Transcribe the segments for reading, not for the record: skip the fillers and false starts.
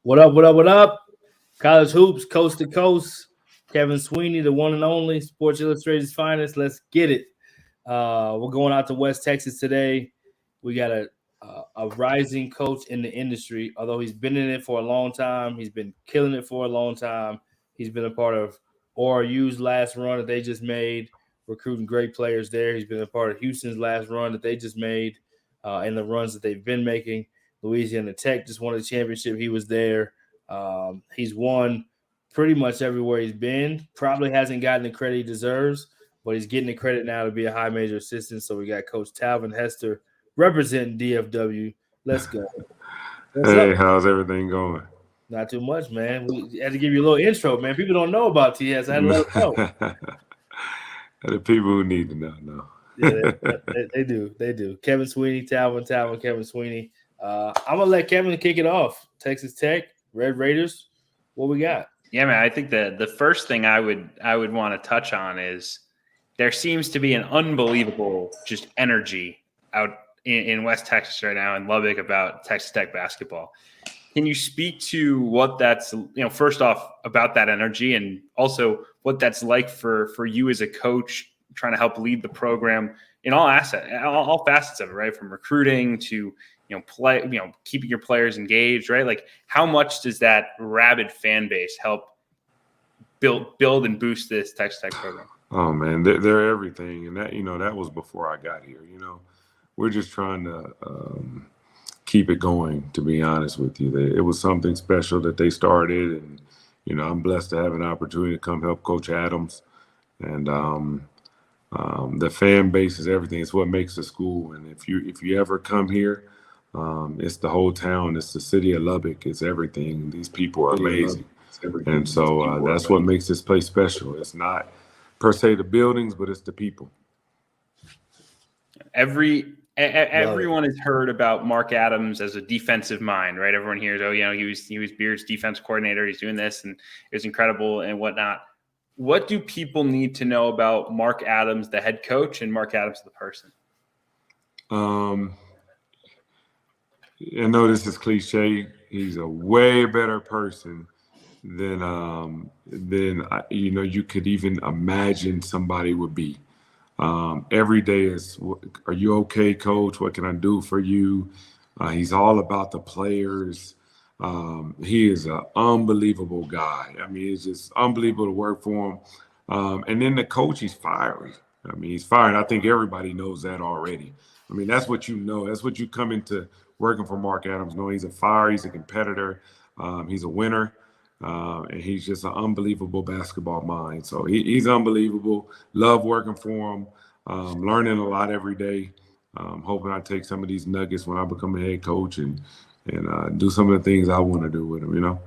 What up, what up, what up? College Hoops, Coast to Coast. Kevin Sweeney, the one and only Sports Illustrated's finest. Let's get it. We're going out to West Texas today. We got a rising coach in the industry. Although he's been in it for a long time, he's been killing it for a long time. He's been a part of ORU's last run that they just made, recruiting great players there. He's been a part of Houston's last run that they just made, and the runs that they've been making. Louisiana Tech just won a championship. He was there. He's won pretty much everywhere he's been. Probably hasn't gotten the credit he deserves, but he's getting the credit now to be a high major assistant. So we got Coach Talvin Hester representing DFW. Let's go. Hey, how's everything going? Not too much, man. We had to give you a little intro, man. People don't know about TS. I had to let them know. The people who need to know. Yeah, they do. They do. Kevin Sweeney, Talvin, Kevin Sweeney. I'm going to let Kevin kick it off. Texas Tech, Red Raiders. What we got? Yeah, man, I think the first thing I would want to touch on is there seems to be an unbelievable just energy out in West Texas right now in Lubbock about Texas Tech basketball. Can you speak to what that's, first off about that energy and also what that's like for you as a coach trying to help lead the program in all facets of it, right? From recruiting to keeping your players engaged, right? Like how much does that rabid fan base help build and boost this Texas Tech program? Oh man, they're everything. And that was before I got here. We're just trying to keep it going, to be honest with you. It was something special that they started. And, I'm blessed to have an opportunity to come help Coach Adams. And the fan base is everything. It's what makes the school. And if you ever come here, it's the whole town. It's the city of Lubbock. It's everything. These people are amazing. And so that's what makes this place special. It's not per se the buildings, but it's the people. Everyone has heard about Mark Adams as a defensive mind, right? Everyone hears, he was Beard's defense coordinator. He's doing this, and it was incredible and whatnot. What do people need to know about Mark Adams, the head coach, and Mark Adams, the person? I know this is cliche. He's a way better person than you could even imagine somebody would be. Every day is, are you okay, coach? What can I do for you? He's all about the players. He is an unbelievable guy. I mean, it's just unbelievable to work for him. And then the coach, he's fiery. He's fiery. I think everybody knows that already. That's what you know. That's what you come into working for Mark Adams. No, he's a fire. He's a competitor. He's a winner. And he's just an unbelievable basketball mind. So he's unbelievable. Love working for him. Learning a lot every day. Hoping I take some of these nuggets when I become a head coach and do some of the things I want to do with him, No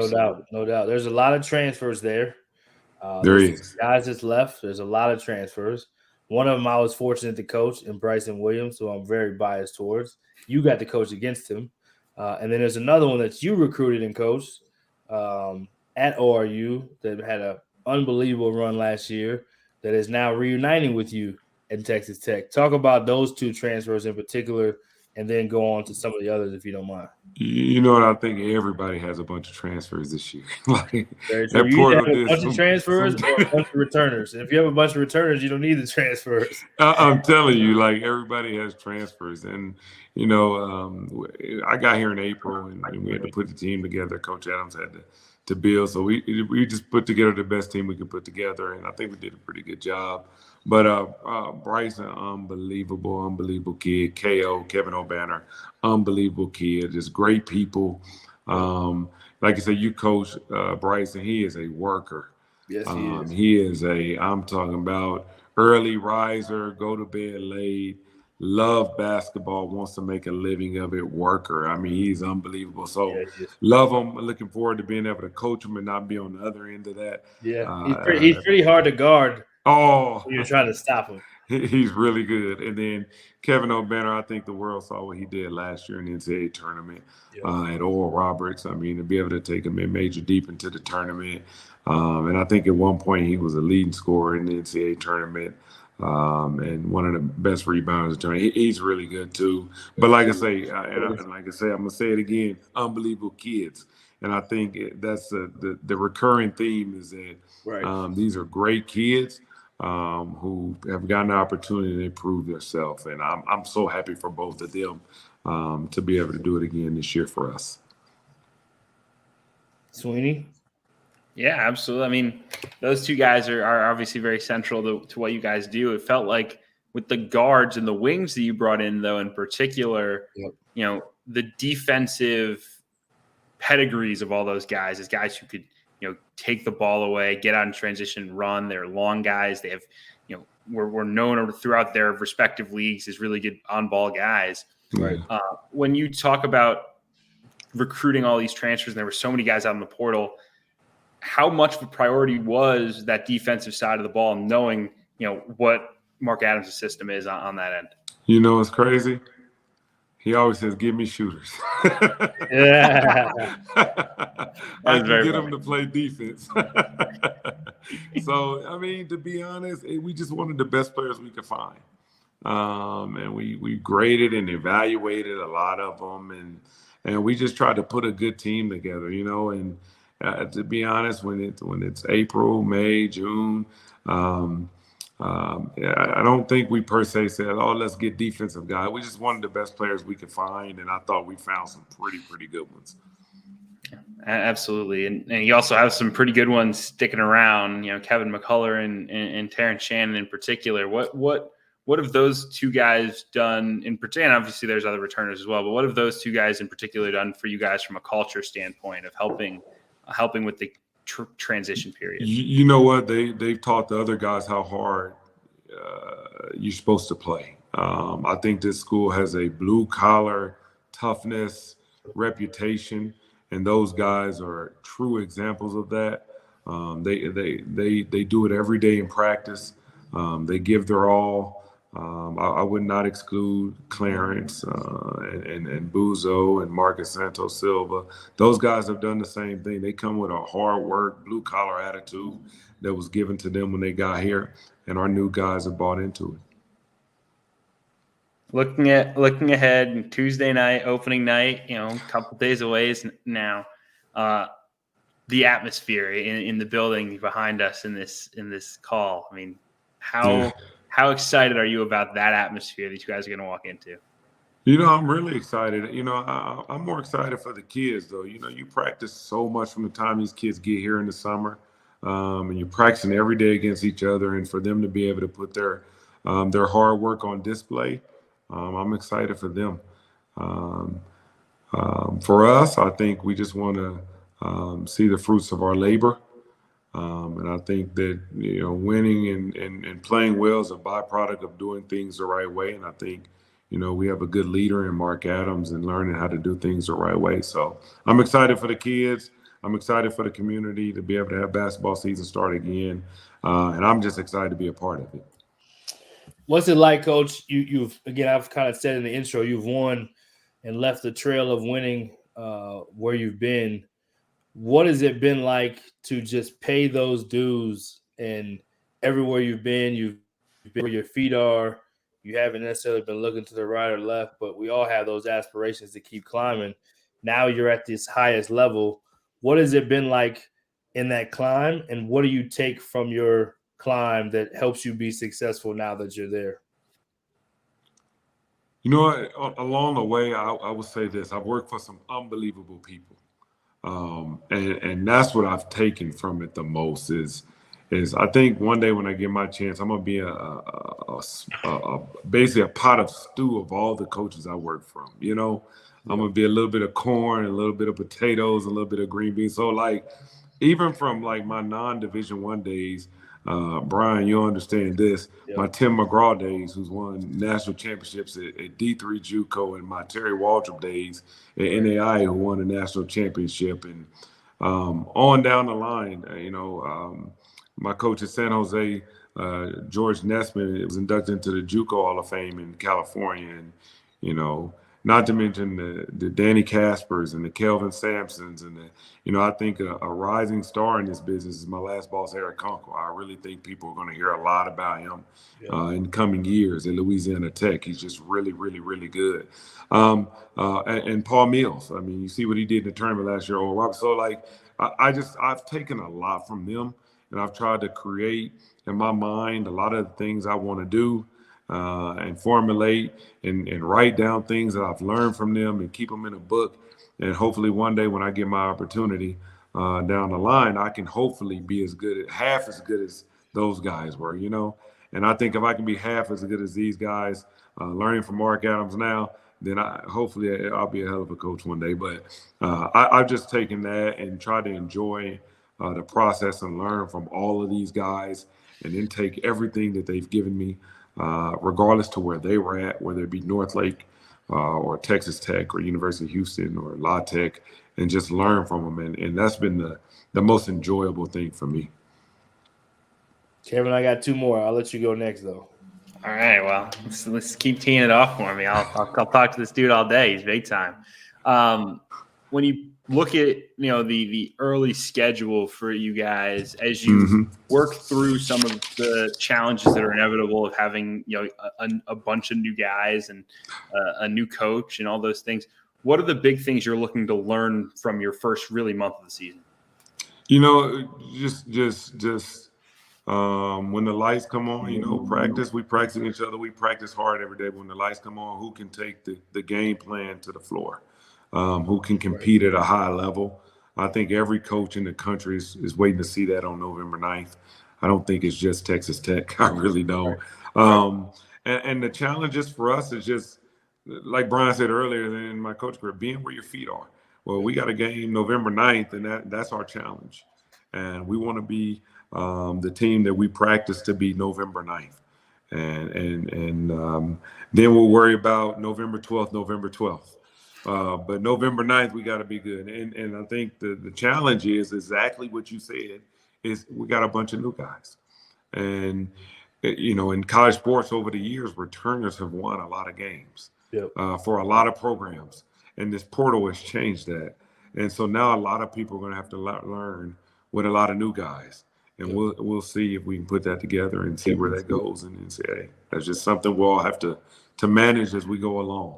doubt. There's a lot of transfers there. There is. Guys that's left. There's a lot of transfers. One of them I was fortunate to coach in Bryson Williams, who I'm very biased towards. You got to coach against him. And then there's another one that you recruited and coached at ORU that had an unbelievable run last year that is now reuniting with you at Texas Tech. Talk about those two transfers in particular and then go on to some of the others if you don't mind. You know what? I think everybody has a bunch of transfers this year. You either have a bunch of transfers or a bunch of returners. And if you have a bunch of returners, you don't need the transfers. I'm telling you, everybody has transfers. And, I got here in April and we had to put the team together. Coach Adams had to build. So we just put together the best team we could put together. And I think we did a pretty good job. But Bryson, unbelievable kid. KO, Kevin O'Banner, unbelievable kid. Just great people. Like I said, you coach Bryson. He is a worker. Yes, he is. He is I'm talking about early riser, go to bed late, love basketball, wants to make a living of it, worker. He's unbelievable. So love him. Looking forward to being able to coach him and not be on the other end of that. Yeah, he's pretty hard to guard. Oh, you're trying to stop him. He's really good. And then Kevin O'Banner, I think the world saw what he did last year in the NCAA tournament at Oral Roberts. To be able to take him in major deep into the tournament. And I think at one point he was a leading scorer in the NCAA tournament. and one of the best rebounders. He's really good too. But like I say, I'm gonna say it again: unbelievable kids. And I think that's the recurring theme is that these are great kids who have gotten the opportunity to improve themselves. And I'm so happy for both of them to be able to do it again this year for us. Sweeney? Yeah, absolutely. I mean, those two guys are obviously very central to what you guys do. It felt like with the guards and the wings that you brought in, though, in particular, the defensive pedigrees of all those guys as guys who could, take the ball away, get out in transition, run. They're long guys. They have, we're known throughout their respective leagues as really good on-ball guys. Right. When you talk about recruiting all these transfers, and there were so many guys out in the portal, how much of a priority was that defensive side of the ball, knowing, what Mark Adams' system is on that end? It's crazy. He always says, "Give me shooters." Yeah. I can get him to play defense. So, I mean, to be honest, we just wanted the best players we could find. And we graded and evaluated a lot of them. And we just tried to put a good team together, and to be honest, when it's April, May, June, I don't think we per se said, "Oh, let's get defensive guys." We just wanted the best players we could find, and I thought we found some pretty good ones. Absolutely, and you also have some pretty good ones sticking around. Kevin McCullough and Terrence Shannon in particular. What have those two guys done in particular? And obviously, there's other returners as well. But what have those two guys in particular done for you guys from a culture standpoint of helping with the transition period? You know what? They've taught the other guys how hard you're supposed to play. I think this school has a blue collar toughness reputation, and those guys are true examples of that. They do it every day in practice. They give their all. I would not exclude Clarence and Buzo and Marcus Santos Silva. Those guys have done the same thing. They come with a hard work, blue collar attitude that was given to them when they got here, and our new guys have bought into it. Looking ahead, Tuesday night, opening night, a couple days away now. The atmosphere in the building behind us in this call. I mean, how excited are you about that atmosphere that you guys are going to walk into? I'm really excited. I'm more excited for the kids, though. You practice so much from the time these kids get here in the summer, and you're practicing every day against each other. And for them to be able to put their hard work on display, I'm excited for them. For us, I think we just want to see the fruits of our labor. And I think that, winning and playing well is a byproduct of doing things the right way. And I think, we have a good leader in Mark Adams and learning how to do things the right way. So I'm excited for the kids. I'm excited for the community to be able to have basketball season start again. And I'm just excited to be a part of it. What's it like, Coach? You've again, I've kind of said in the intro, you've won and left the trail of winning where you've been. What has it been like to just pay those dues and everywhere you've been where your feet are? You haven't necessarily been looking to the right or left, but we all have those aspirations to keep climbing. Now you're at this highest level. What has it been like in that climb, and what do you take from your climb that helps you be successful now that you're there? Along the way, I would say this. I've worked for some unbelievable people. And that's what I've taken from it the most is I think one day when I get my chance, I'm gonna be basically a pot of stew of all the coaches I work from. I'm gonna be a little bit of corn, a little bit of potatoes, a little bit of green beans. So even from my non-Division I days, Brian, you'll understand this. Yep. My Tim McGraw days, who's won national championships at D3 JUCO, and my Terry Waldrop days at NAI, who won a national championship, and on down the line, my coach at San Jose, George Nessman, was inducted into the JUCO Hall of Fame in California, and not to mention the Danny Caspers and the Kelvin Sampsons and I think a rising star in this business is my last boss, Eric Conkle. I really think people are going to hear a lot about him in coming years at Louisiana Tech. He's just really, really, really good. And Paul Mills. I mean, you see what he did in the tournament last year. So I've taken a lot from them, and I've tried to create in my mind a lot of the things I want to do. And formulate and write down things that I've learned from them and keep them in a book. And hopefully one day when I get my opportunity down the line, I can hopefully be half as good as those guys were, And I think if I can be half as good as these guys, learning from Mark Adams now, then hopefully I'll be a hell of a coach one day. But I've just taken that and tried to enjoy the process and learn from all of these guys and then take everything that they've given me. Regardless to where they were at, whether it be Northlake or Texas Tech or University of Houston or La Tech, and just learn from them. And that's been the most enjoyable thing for me. Kevin, I got two more. I'll let you go next, though. All right. Well, let's keep teeing it off for me. I'll talk to this dude all day. He's big time. When you look at the early schedule for you guys as you work through some of the challenges that are inevitable of having a bunch of new guys and a new coach and all those things, what are the big things you're looking to learn from your first really month of the season? Just when the lights come on, we practice each other. We practice hard every day. When the lights come on, who can take the game plan to the floor? Who can compete at a high level. I think every coach in the country is waiting to see that on November 9th. I don't think it's just Texas Tech. I really don't. And the challenges for us is just, like Brian said earlier in my coach career, being where your feet are. Well, we got a game November 9th, and that's our challenge. And we want to be the team that we practice to be November 9th. And then we'll worry about November 12th. But November 9th, we got to be good. And I think the challenge is exactly what you said, is we got a bunch of new guys. And, in college sports over the years, returners have won a lot of games for a lot of programs. And this portal has changed that. And so now a lot of people are going to have to learn with a lot of new guys. And we'll see if we can put that together and see where that goes and say, hey, that's just something we'll all have to manage as we go along.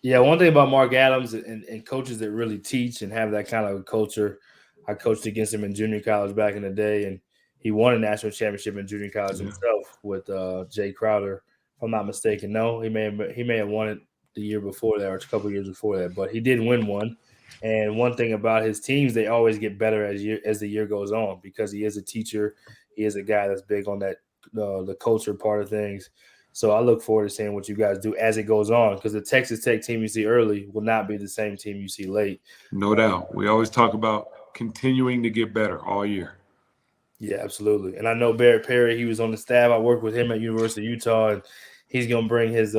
Yeah, one thing about Mark Adams and coaches that really teach and have that kind of culture, I coached against him in junior college back in the day, and he won a national championship in junior college himself with Jay Crowder, if I'm not mistaken. No, he may have won it the year before that or a couple of years before that, but he did win one. And one thing about his teams, they always get better as the year goes on because he is a teacher. He is a guy that's big on that the culture part of things. So I look forward to seeing what you guys do as it goes on, because the Texas Tech team you see early will not be the same team you see late. No doubt. We always talk about continuing to get better all year. Yeah, absolutely. And I know Barrett Perry, he was on the staff. I worked with him at University of Utah, and he's going to bring his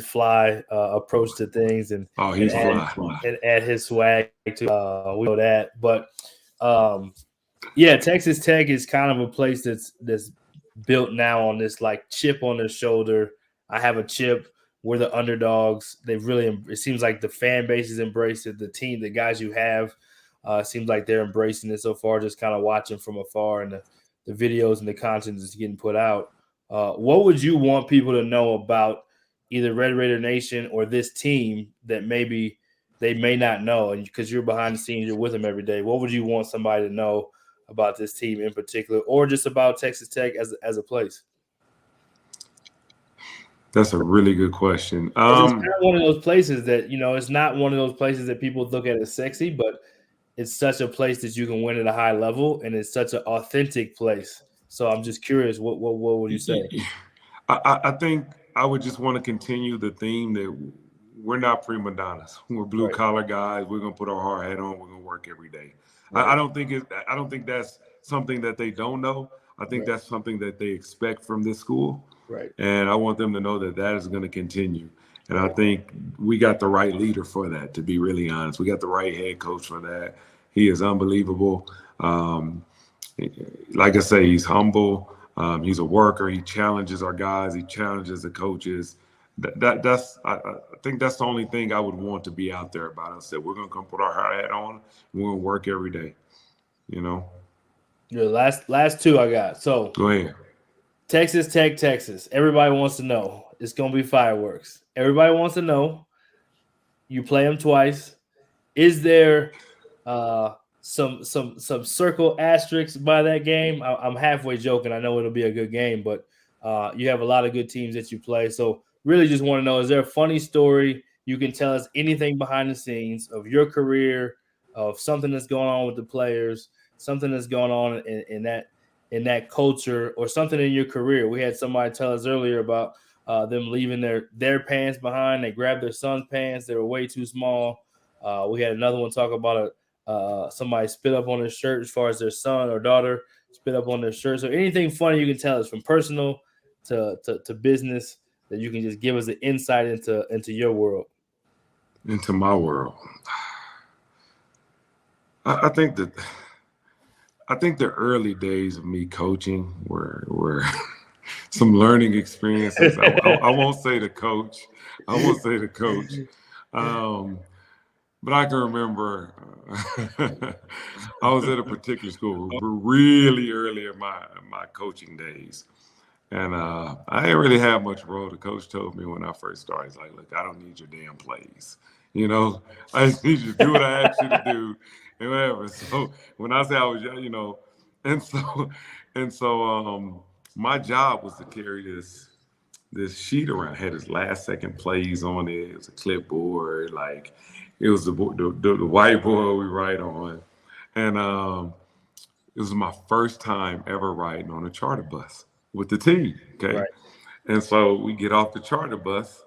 fly approach to things and add his swag to we know that. But Texas Tech is kind of a place that's built now on this like chip on their shoulder. I have a chip. We're the underdogs. It seems like the fan base has embraced it. The team, the guys you have, seems like they're embracing it so far, just kind of watching from afar, and the videos and the content is getting put out. What would you want people to know about either Red Raider Nation or this team that maybe they may not know? And because you're behind the scenes, you're with them every day, what would you want somebody to know about this team in particular, or just about Texas Tech as a place? That's a really good question. It's kind of one of those places that, it's not one of those places that people look at as sexy, but it's such a place that you can win at a high level, and it's such an authentic place. So I'm just curious, what would you say? I think I would just want to continue the theme that we're not prima donnas. We're blue collar guys. We're gonna put our hard hat on. We're gonna work every day. Right. I don't think that's something that they don't know. I think that's something that they expect from this school. Right. And I want them to know that is going to continue. And I think we got the right leader for that, to be really honest. We got the right head coach for that. He is unbelievable. Like I say, he's humble. He's a worker. He challenges our guys. He challenges the coaches. I think that's the only thing I would want to be out there about. I said we're gonna come put our hard hat on. We're gonna work every day. You know. The last two I got. So Go ahead. Texas Tech, Texas. Everybody wants to know. It's gonna be fireworks. Everybody wants to know. You play them twice. Is there some circle asterisks by that game? I'm halfway joking. I know it'll be a good game, but you have a lot of good teams that you play. So really just want to know, is there a funny story you can tell us, anything behind the scenes of your career, of something that's going on with the players, something that's going on in that culture, or something in your career? We had somebody tell us earlier about them leaving their pants behind. They grabbed their son's pants. They were way too small. We had another one talk about somebody spit up on their shirt as far as their son or daughter spit up on their shirt. So anything funny you can tell us, from personal to business, that you can just give us an insight into your world. Into my world. I think the early days of me coaching were some learning experiences. I won't say the coach. But I can remember I was at a particular school really early in my coaching days. And I didn't really have much role. The coach told me when I first started, he's like, look, I don't need your damn plays. You know, I just need you to do what I asked you to do and whatever. So when I say I was young, you know, and so my job was to carry this sheet around. It had his last second plays on it. It was a clipboard, like it was the whiteboard we write on. And it was my first time ever riding on a charter bus with the team. Okay. Right. And so we get off the charter bus,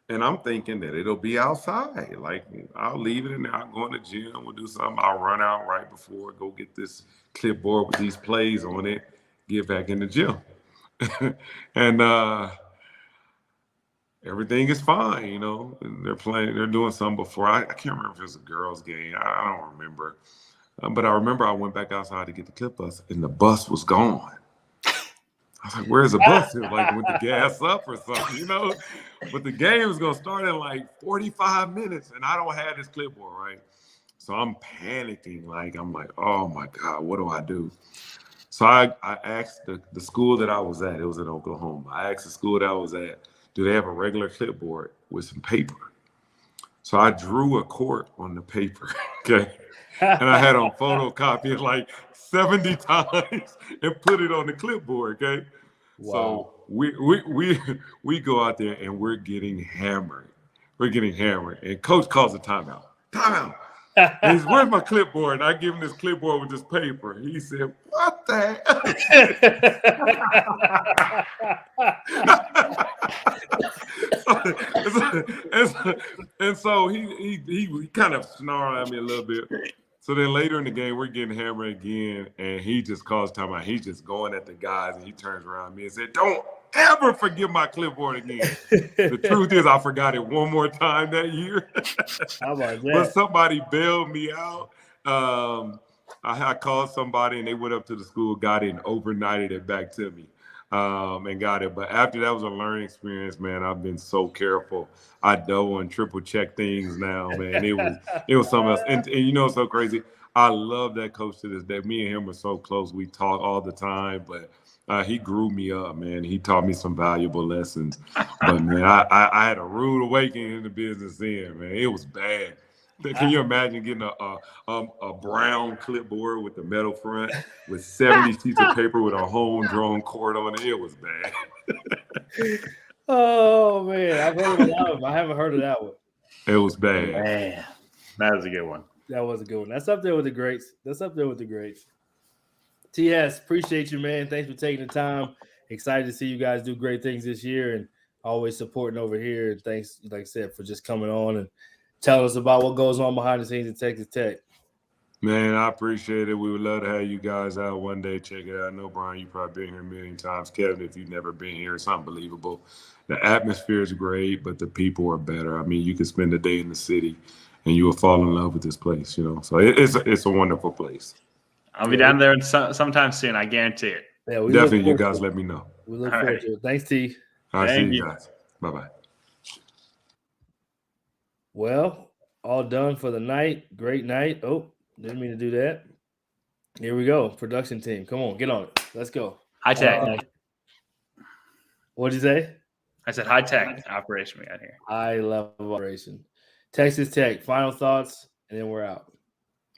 and I'm thinking that it'll be outside. Like, I'll leave it in there. I'll go in the gym. We'll do something. I'll run out right before, go get this clipboard with these plays on it, get back in the gym. And everything is fine, you know. They're doing something before. I can't remember if it was a girls' game. I don't remember. But I remember I went back outside to get the clip bus, and the bus was gone. I was like, where's the bus? It was like with the gas up or something, you know? But the game was going to start in like 45 minutes, and I don't have this clipboard, right? So I'm panicking. I'm like, oh, my God, what do I do? So I asked the school that I was at. It was in Oklahoma. I asked the school that I was at, do they have a regular clipboard with some paper? So I drew a court on the paper, okay? And I had on photocopy it like 70 times and put it on the clipboard, okay? Wow. So we go out there and we're getting hammered. And coach calls a timeout. Timeout. And he's, where's my clipboard? And I give him this clipboard with this paper. He said, what the hell? and so he kind of snarled at me a little bit. So then later in the game, we're getting hammered again, and he just calls timeout. He's just going at the guys, and he turns around to me and said, don't ever forget my clipboard again. The truth is, I forgot it one more time that year. How about that? But somebody bailed me out. I called somebody, and they went up to the school, got it, and overnighted it back to me. And got it. But after that was a learning experience, man. I've been so careful. I double and triple check things now, man. It was something else. And you know, it's so crazy. I love that coach to this day. Me and him are so close. We talk all the time, but he grew me up, man. He taught me some valuable lessons. But man, I had a rude awakening in the business then, man. It was bad. Can you imagine getting a brown clipboard with the metal front with 70 sheets of paper with a home-drawn cord on it? It was bad. Oh, man. I've heard of a lot of them. I haven't heard of that one. It was bad. Man, that was a good one. That was a good one. That's up there with the greats. TS, appreciate you, man. Thanks for taking the time. Excited to see you guys do great things this year, and always supporting over here. And thanks, like I said, for just coming on and telling us about what goes on behind the scenes at Texas Tech. Man, I appreciate it. We would love to have you guys out one day. Check it out. I know, Brian, you've probably been here a million times. Kevin, if you've never been here, it's unbelievable. The atmosphere is great, but the people are better. I mean, you could spend a day in the city, and you will fall in love with this place, you know. So it's a wonderful place. I'll be down there sometime soon. I guarantee it. Yeah, definitely, you guys let me know. We look forward to it. Thanks, T. All right, see you guys. Bye-bye. Well, all done for the night. Great night. Oh, didn't mean to do that. Here we go. Production team. Come on, get on it. Let's go. High tech. What'd you say? I said high tech operation we got here. High level operation. Texas Tech. Final thoughts, and then we're out.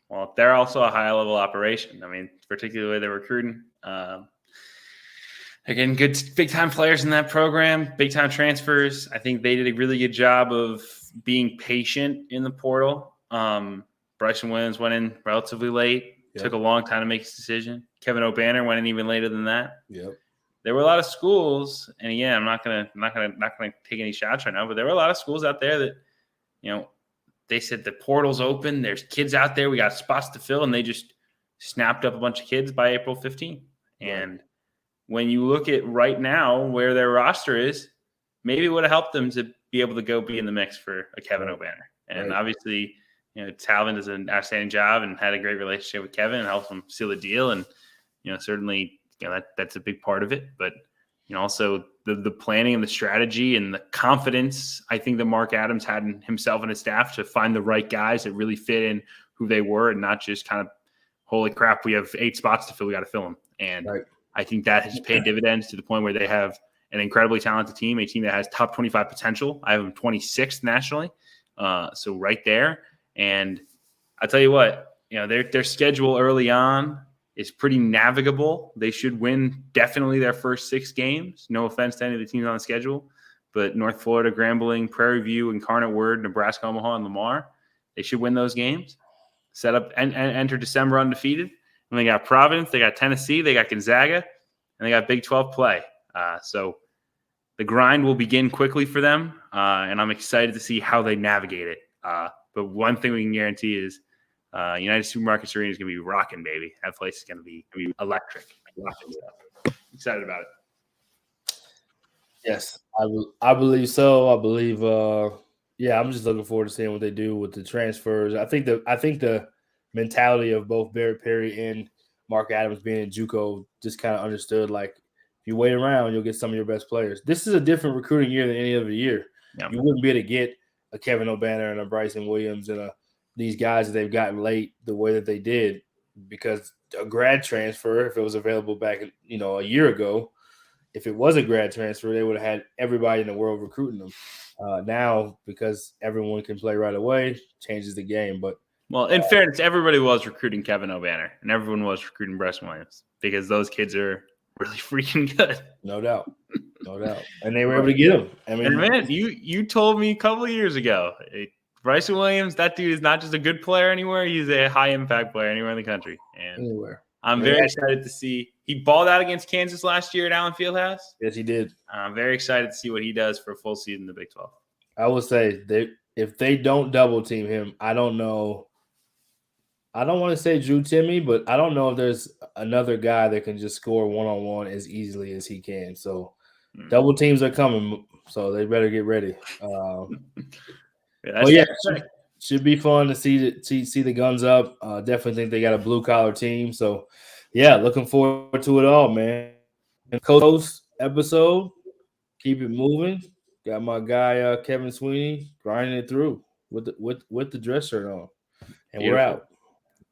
Well, they're also a high level operation. I mean, particularly the way they're recruiting. They're getting good big time players in that program, big time transfers. I think they did a really good job of being patient in the portal. Bryson Williams went in relatively late. Yep. Took a long time to make his decision. Kevin O'Banner went in even later than that. Yep. There were a lot of schools, and again, I'm not gonna take any shots right now, but there were a lot of schools out there that, they said the portal's open. There's kids out there. We got spots to fill, and they just snapped up a bunch of kids by April 15th. And when you look at right now where their roster is, maybe it would have helped them to be able to go be in the mix for a Kevin O'Banner. And obviously, Talvin does an outstanding job and had a great relationship with Kevin and helped him seal the deal. And, certainly that's a big part of it. But, also the planning and the strategy and the confidence, I think that Mark Adams had in himself and his staff to find the right guys that really fit in who they were and not just kind of, holy crap, we have 8 spots to fill. We got to fill them. And I think that has paid dividends to the point where they have an incredibly talented team, a team that has top 25 potential. I have them 26th nationally. So right there. And I'll tell you what, their schedule early on is pretty navigable. They should win definitely their first 6 games. No offense to any of the teams on the schedule, but North Florida, Grambling, Prairie View, Incarnate Word, Nebraska, Omaha, and Lamar, they should win those games. Set up and enter December undefeated. And they got Providence, they got Tennessee, they got Gonzaga, and they got Big 12 play. So the grind will begin quickly for them, and I'm excited to see how they navigate it. But one thing we can guarantee is United Supermarkets Arena is going to be rocking, baby. That place is going to be electric. Excited about it. Yes, I believe so. I believe, I'm just looking forward to seeing what they do with the transfers. I think the mentality of both Barrett Perry and Mark Adams being in JUCO just kind of understood, like, if you wait around, you'll get some of your best players. This is a different recruiting year than any other year. Yeah. You wouldn't be able to get a Kevin O'Banner and a Bryson Williams and these guys that they've gotten late the way that they did, because a grad transfer, if it was available back, a year ago, if it was a grad transfer, they would have had everybody in the world recruiting them. Now, because everyone can play right away, changes the game. But in fairness, everybody was recruiting Kevin O'Banner and everyone was recruiting Bryson Williams because those kids are really freaking good. No doubt. And they were able to get them. I mean, and man, you told me a couple of years ago, Bryson Williams, that dude is not just a good player anywhere. He's a high impact player anywhere in the country. And anywhere. I'm very excited to see. He balled out against Kansas last year at Allen Fieldhouse. Yes, he did. I'm very excited to see what he does for a full season in the Big 12. I will say if they don't double team him, I don't know. I don't want to say Drew Timme, but I don't know if there's another guy that can just score one-on-one as easily as he can. So double teams are coming, so they better get ready. Should be fun to see the guns up. Definitely think they got a blue-collar team. So, looking forward to it all, man. Coast episode, keep it moving. Got my guy Kevin Sweeney grinding it through with the dress shirt on. And we're out.